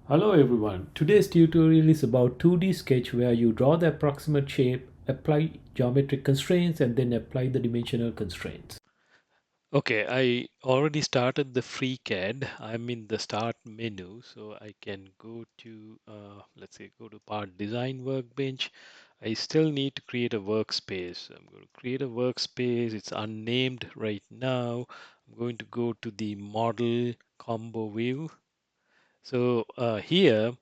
Hello everyone. Today's tutorial is about 2D sketch where you draw the approximate shape, apply geometric constraints and then apply the dimensional constraints. Okay, I already started the FreeCAD. I'm in the start menu, so I can go to, let's say, go to part design workbench. I still need to create a workspace. I'm going to create a workspace. It's unnamed right now. I'm going to go to the model combo view. So here,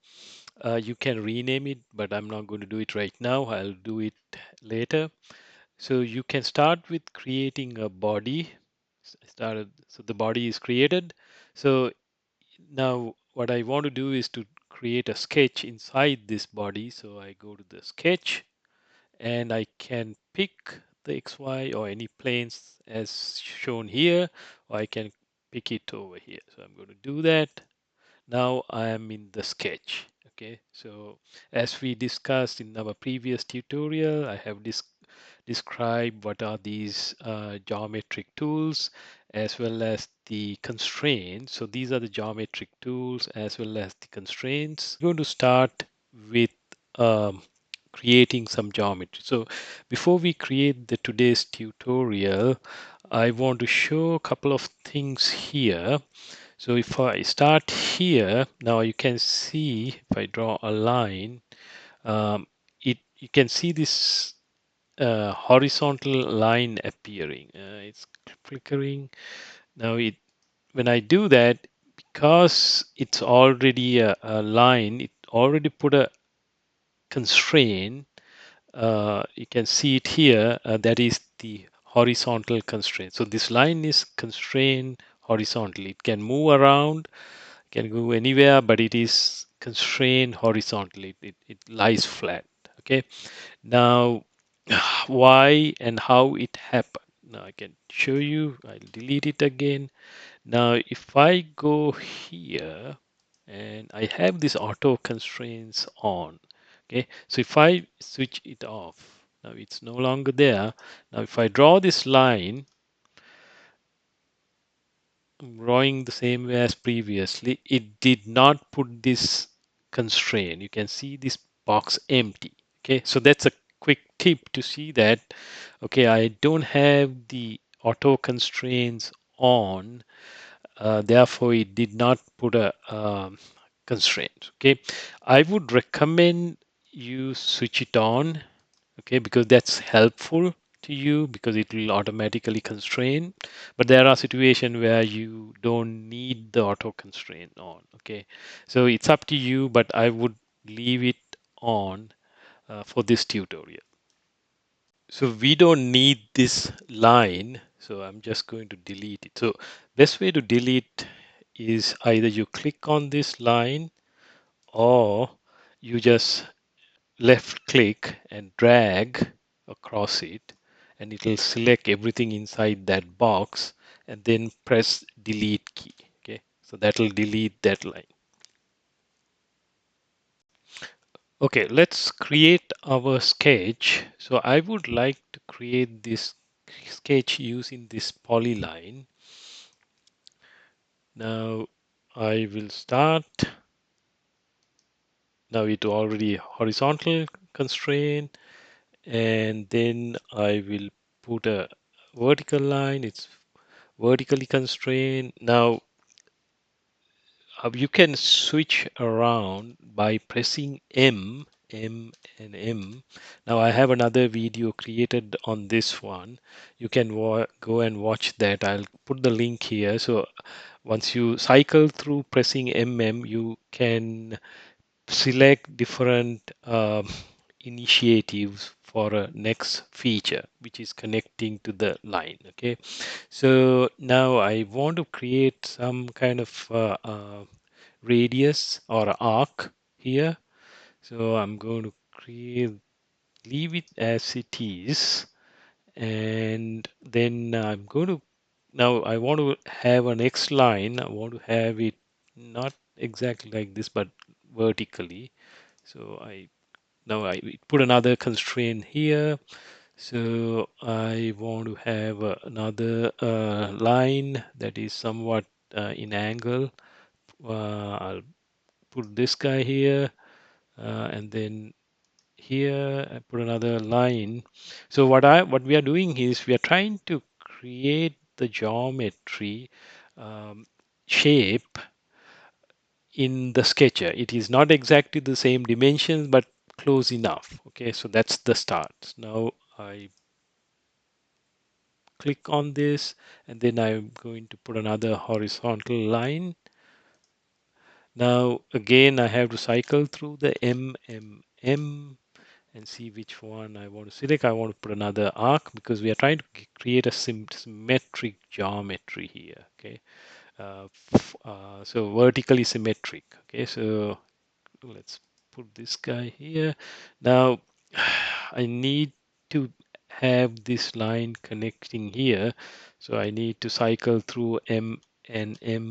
you can rename it, but I'm not going to do it right now. I'll do it later. So you can start with creating a body. So the body is created. So now what I want to do is to create a sketch inside this body. So I go to the sketch and I can pick the XY or any planes as shown here, or I can pick it over here. So I'm going to do that. Now I am in the sketch. Okay, so as we discussed in our previous tutorial, I have described what are these geometric tools as well as the constraints. So these are the geometric tools as well as the constraints. I'm going to start with um, creating some geometry. So before we create the today's tutorial, I want to show a couple of things here. So if I start here, now you can see if I draw a line, you can see this horizontal line appearing. It's flickering. Now it when I do that, because it's already a line, it already put a constraint. You can see it here. That is the horizontal constraint. So this line is constrained horizontally. It can move around, can go anywhere, but it is constrained horizontally. It lies flat. Okay. Now, why and how it happened. Now I can show you. I'll delete it again. Now, if I go here and I have this auto constraints on, okay. So if I switch it off, now it's no longer there. Now, if I draw this line, drawing the same way as previously, it did not put this constraint. You can see this box empty. Okay, so that's a quick tip to see that, okay, I don't have the auto constraints on, therefore it did not put a constraint. Okay, I would recommend you switch it on, okay, because that's helpful to you because it will automatically constrain. But there are situations where you don't need the auto constraint on. Okay, so it's up to you, but I would leave it on for this tutorial. So we don't need this line, so I'm just going to delete it. So best way to delete is either you click on this line or you just left click and drag across it, and it will select everything inside that box and then press delete key. Okay, so that will delete that line. Okay, let's create our sketch. So I would like to create this sketch using this polyline. Now I will start. Now it already horizontal constraint, and then I will put a vertical line. It's vertically constrained. Now you can switch around by pressing M and M. Now I have another video created on this one. You can go and watch that. I'll put the link here. So once you cycle through pressing MM, you can select different initiatives for a next feature which is connecting to the line. Okay, so now I want to create some kind of radius or arc here. So I'm going to leave it as it is, and then I'm going to, now I want to have an X line. I want to have it not exactly like this but vertically. So I put another constraint here. So I want to have another line that is somewhat in angle. I'll put this guy here, and then here I put another line. So what we are doing is we are trying to create the geometry shape in the sketcher. It is not exactly the same dimensions, but close enough. Okay, so that's the start. Now I click on this, and then I'm going to put another horizontal line. Now again I have to cycle through the MMM and see which one I want to select. I want to put another arc because we are trying to create a symmetric geometry here. Okay, so vertically symmetric. Okay, so let's put this guy here. Now I need to have this line connecting here, so I need to cycle through M and M.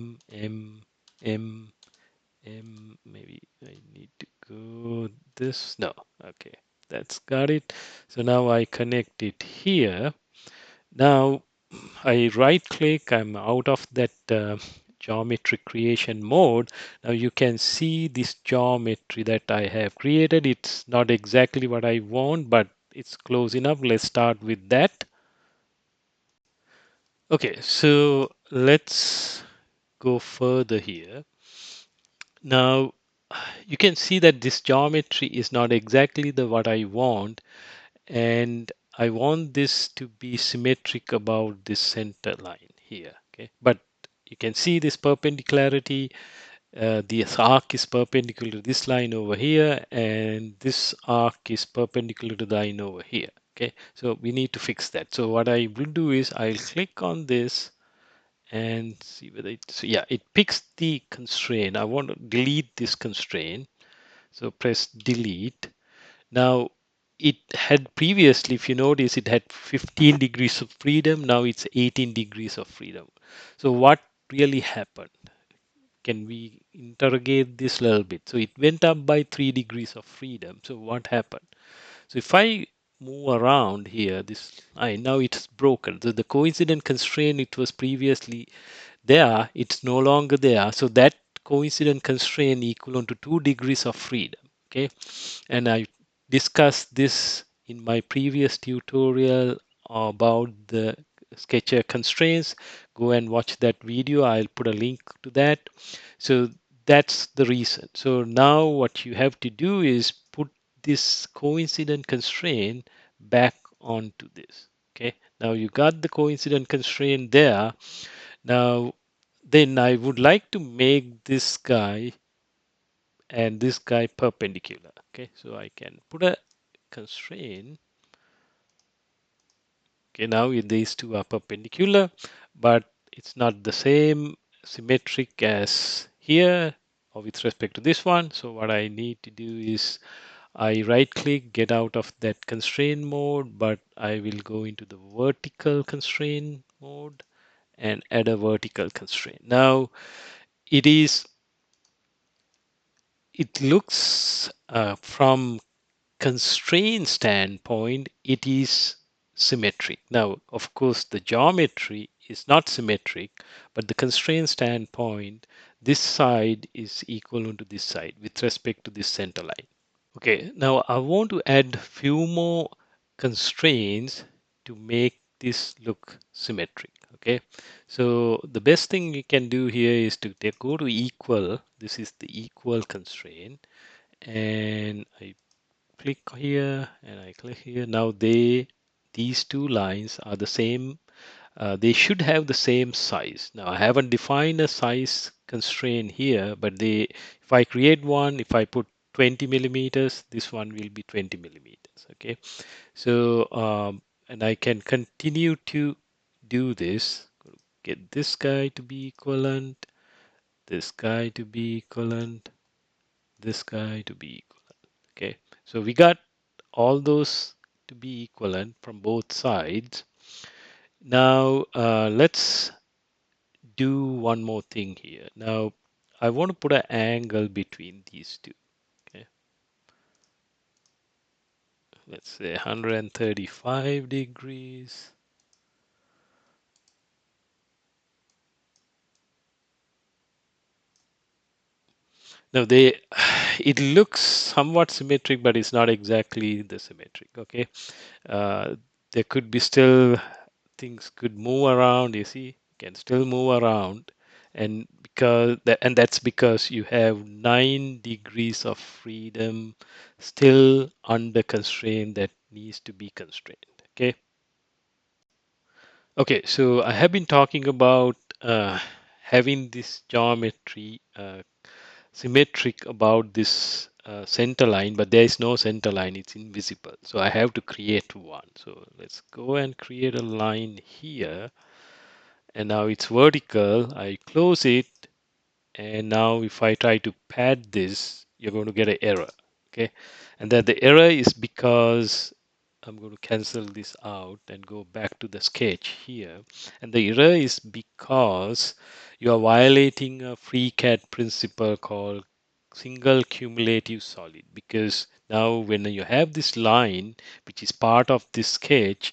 Maybe I need to go this. No, okay, that's got it. So now I connect it here. Now I right click, I'm out of that geometry creation mode. Now you can see this geometry that I have created. It's not exactly what I want, but it's close enough. Let's start with that. Okay, so let's go further here. Now you can see that this geometry is not exactly the what I want, and I want this to be symmetric about this center line here. Okay, but you can see this perpendicularity. This arc is perpendicular to this line over here, and this arc is perpendicular to the line over here. Okay, so we need to fix that. So what I will do is I'll click on this and see whether it, so yeah, it picks the constraint. I want to delete this constraint, so press delete. Now it had previously, if you notice, it had 15 degrees of freedom. Now it's 18 degrees of freedom. So what really happened? Can we interrogate this a little bit? So it went up by 3 degrees of freedom. So what happened? So if I move around here, this line, now it's broken. So the coincident constraint, it was previously there, it's no longer there. So that coincident constraint equivalent to 2 degrees of freedom. Okay, and I discussed this in my previous tutorial about the sketcher constraints. Go and watch that video. I'll put a link to that. So that's the reason. So now what you have to do is put this coincident constraint back onto this. Okay, now you got the coincident constraint there. Now then I would like to make this guy and this guy perpendicular. Okay, so I can put a constraint. Okay, now these two are perpendicular, but it's not the same symmetric as here or with respect to this one. So what I need to do is I right click, get out of that constraint mode, but I will go into the vertical constraint mode and add a vertical constraint. Now it is, it looks from constraint standpoint, it is symmetric. Now, of course, the geometry is not symmetric, but the constraint standpoint, this side is equivalent to this side with respect to this center line. Okay, now I want to add few more constraints to make this look symmetric. Okay, so the best thing you can do here is to go to equal. This is the equal constraint, and I click here and I click here. Now these two lines are the same. They should have the same size. Now I haven't defined a size constraint here, but if I create one, if I put 20 millimeters, this one will be 20 millimeters. Okay, so and I can continue to do this. Get this guy to be equivalent, this guy to be equivalent, this guy to be equivalent. Okay, so we got all those to be equivalent from both sides. Now let's do one more thing here. Now I want to put an angle between these two. Okay, let's say 135 degrees. No, they it looks somewhat symmetric, but it's not exactly the symmetric. Okay, uh, there could be still things could move around. You see, can still move around, and that's because you have 9 degrees of freedom still under constraint that needs to be constrained. Okay. Okay, so I have been talking about having this geometry symmetric about this center line, but there is no center line, it's invisible. So I have to create one. So let's go and create a line here. And now it's vertical. I close it. And now if I try to pad this, you're going to get an error. Okay. And that the error is because I'm going to cancel this out and go back to the sketch here. And the error is because you are violating a FreeCAD principle called single cumulative solid. Because now when you have this line, which is part of this sketch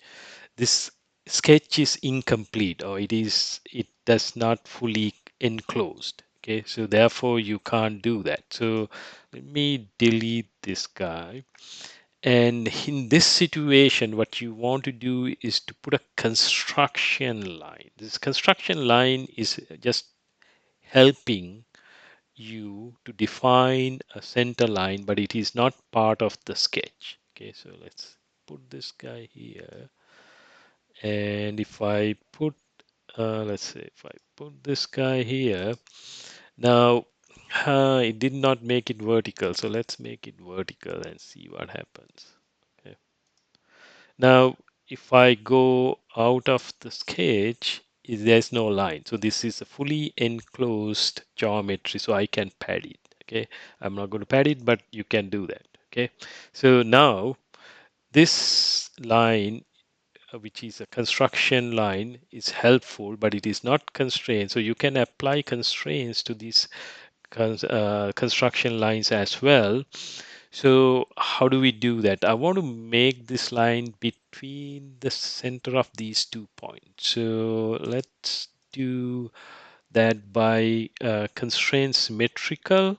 is incomplete, or it does not fully enclosed. Okay, so therefore you can't do that. So let me delete this guy. And in this situation, what you want to do is to put a construction line. This construction line is just helping you to define a center line, but it is not part of the sketch. Okay, so let's put this guy here. And if I put, let's say, if I put this guy here, now it did not make it vertical. So let's make it vertical and see what happens. Okay. Now, if I go out of the sketch, there's no line. So this is a fully enclosed geometry, so I can pad it. Okay, I'm not going to pad it, but you can do that. Okay, so now this line, which is a construction line, is helpful, but it is not constrained. So you can apply constraints to these construction lines as well. So how do we do that? I want to make this line between the center of these 2 points. So let's do that by constraint symmetrical.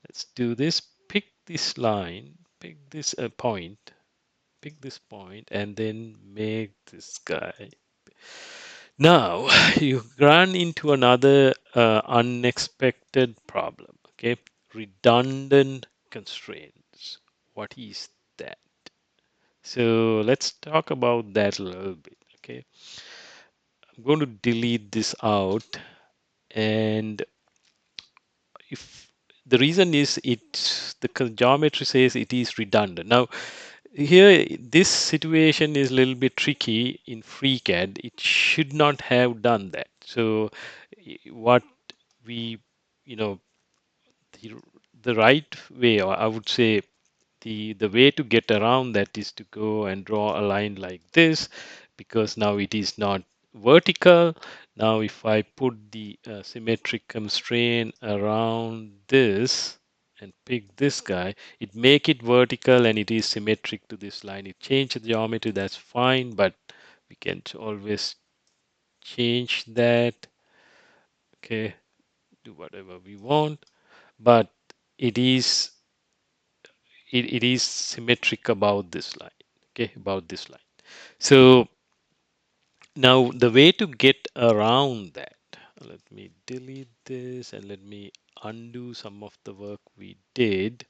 Let's do this. Pick this line, pick this point, and then make this guy. Now you run into another unexpected problem. Okay, redundant constraints. What is that? So let's talk about that a little bit. Okay, I'm going to delete this out, and if the reason is the geometry says it is redundant. Now here this situation is a little bit tricky in FreeCAD. It should not have done that. So what we, you know, the, the right way, or I would say the way to get around that is to go and draw a line like this, because now it is not vertical. Now if I put the symmetric constraint around this and pick this guy, it make it vertical and it is symmetric to this line. It change the geometry, that's fine, but we can always change that. Okay, do whatever we want, but it is it is symmetric about this line. Okay, about this line. So now the way to get around that, let me delete this and let me undo some of the work we did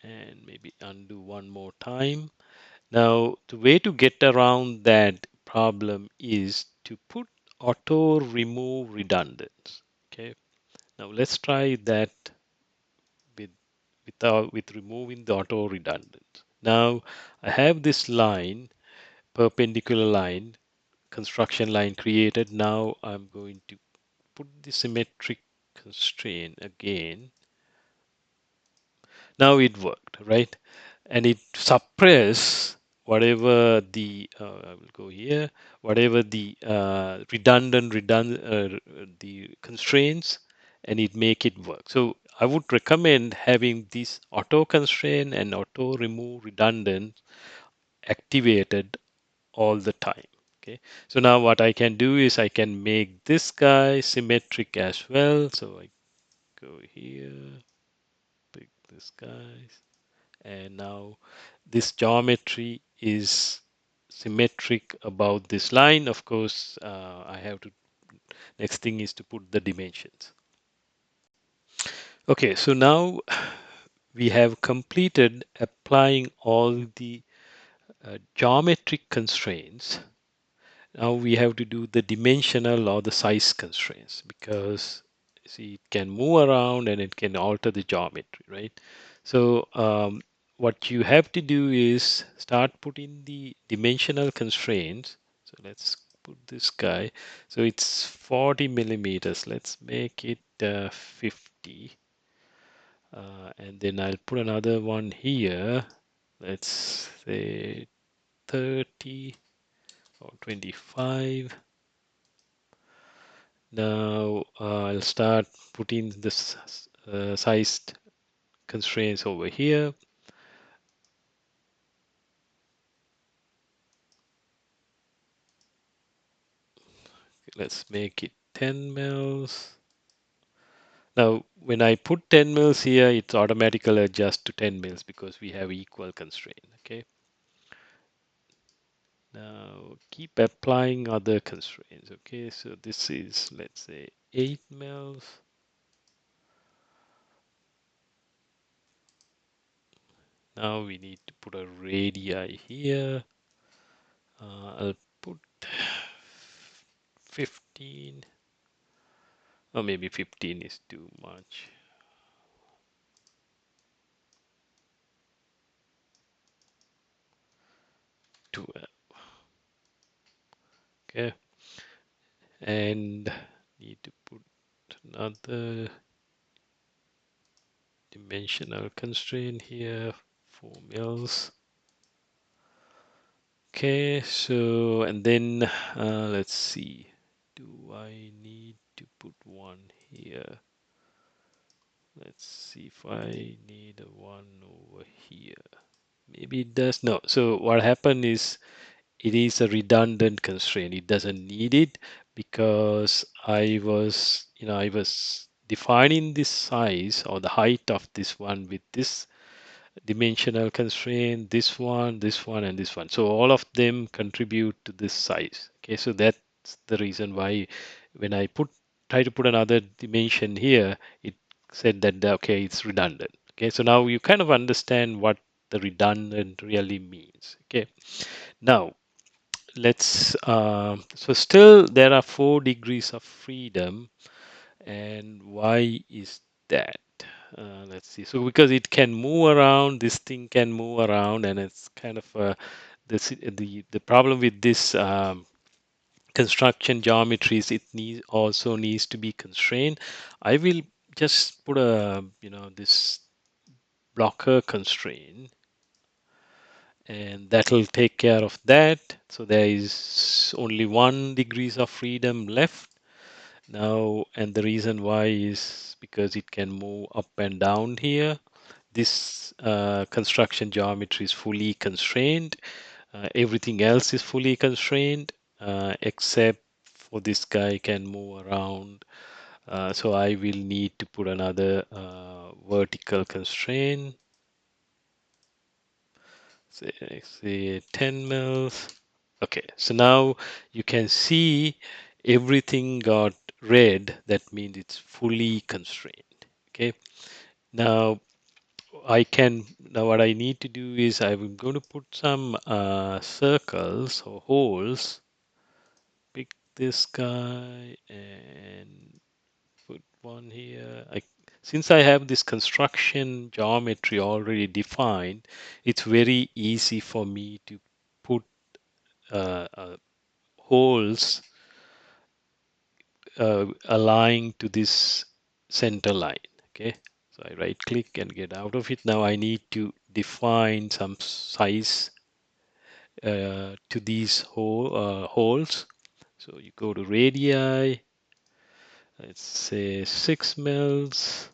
and maybe undo one more time. Now the way to get around that problem is to put auto remove redundance. Okay, now let's try that with with removing the auto redundant. Now I have this line, perpendicular line, construction line created. Now I'm going to put the symmetric constraint again. Now it worked, right? And it suppress whatever the I will go here, whatever the the constraints, and it make it work. So I would recommend having this auto constraint and auto remove redundant activated all the time. Okay, so now what I can do is I can make this guy symmetric as well. So I go here, pick this guys, and now this geometry is symmetric about this line. Of course, I have to, next thing is to put the dimensions. Okay, so now we have completed applying all the geometric constraints. Now we have to do the dimensional or the size constraints, because see, it can move around and it can alter the geometry, right? So what you have to do is start putting the dimensional constraints. So let's put this guy. So it's 40 millimeters. Let's make it 50. And then I'll put another one here. Let's say 30 or 25. Now I'll start putting this sized constraints over here. Let's make it 10 mils. Now, when I put 10 mils here, it automatically adjusts to 10 mils because we have equal constraint. Okay. Now keep applying other constraints. Okay. So this is, let's say, 8 mils. Now we need to put a radii here. I'll put 15. Or maybe 15 is too much. 12. Okay. And need to put another dimensional constraint here, 4 mils. Okay, so and then let's see. Do I need to put one here? Let's see if I need a one over here. Maybe it does. No. So what happened is it is a redundant constraint. It doesn't need it because I was defining this size or the height of this one with this dimensional constraint, this one, and this one. So all of them contribute to this size. Okay, so that's the reason why when I try to put another dimension here, it said that okay, it's redundant. Okay, so now you kind of understand what the redundant really means. Okay, now let's so still there are 4 degrees of freedom, and why is that? Let's see. So because it can move around, this thing can move around, and it's kind of the problem with this construction geometries. It also needs to be constrained. I will just put a this blocker constraint, and that will take care of that. So there is only 1 degrees of freedom left now, and the reason why is because it can move up and down here. This construction geometry is fully constrained. Everything else is fully constrained except for this guy can move around. So I will need to put another vertical constraint, say 10 mils. Okay, so now you can see everything got red. That means it's fully constrained. Okay, now now what I need to do is I'm going to put some circles or holes. Pick this guy and put one here. Since I have this construction geometry already defined, it's very easy for me to put holes aligned to this center line. Okay, so I right click and get out of it. Now I need to define some size to these holes. So you go to radii, let's say 6 mils,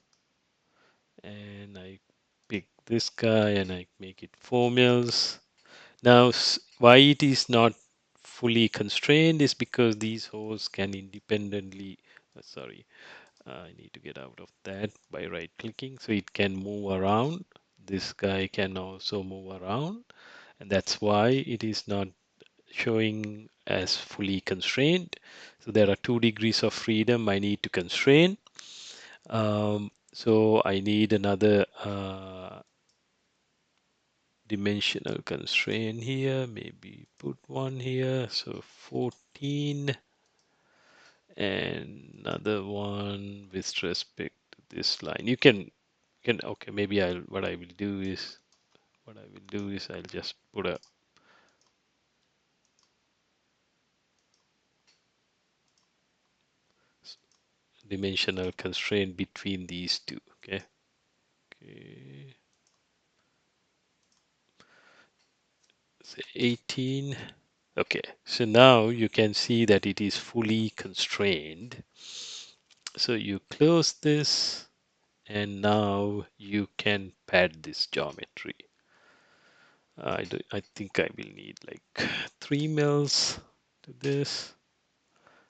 and I pick this guy and I make it 4 mils. Now, why it is not fully constrained is because these holes can independently, sorry, I need to get out of that by right clicking so it can move around. This guy can also move around, and that's why it is not showing as fully constrained. So there are 2 degrees of freedom I need to constrain. So I need another dimensional constraint here. Maybe put one here. So 14 and another one with respect to this line. You can okay, maybe what I will do is I'll just put a dimensional constraint between these two. Okay. Okay. Say 18. Okay. So now you can see that it is fully constrained. So you close this and now you can pad this geometry. I think I will need like 3 mils to this.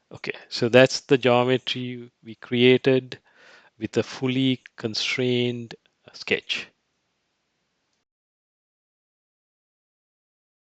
Okay, so that's the geometry we created with a fully constrained sketch.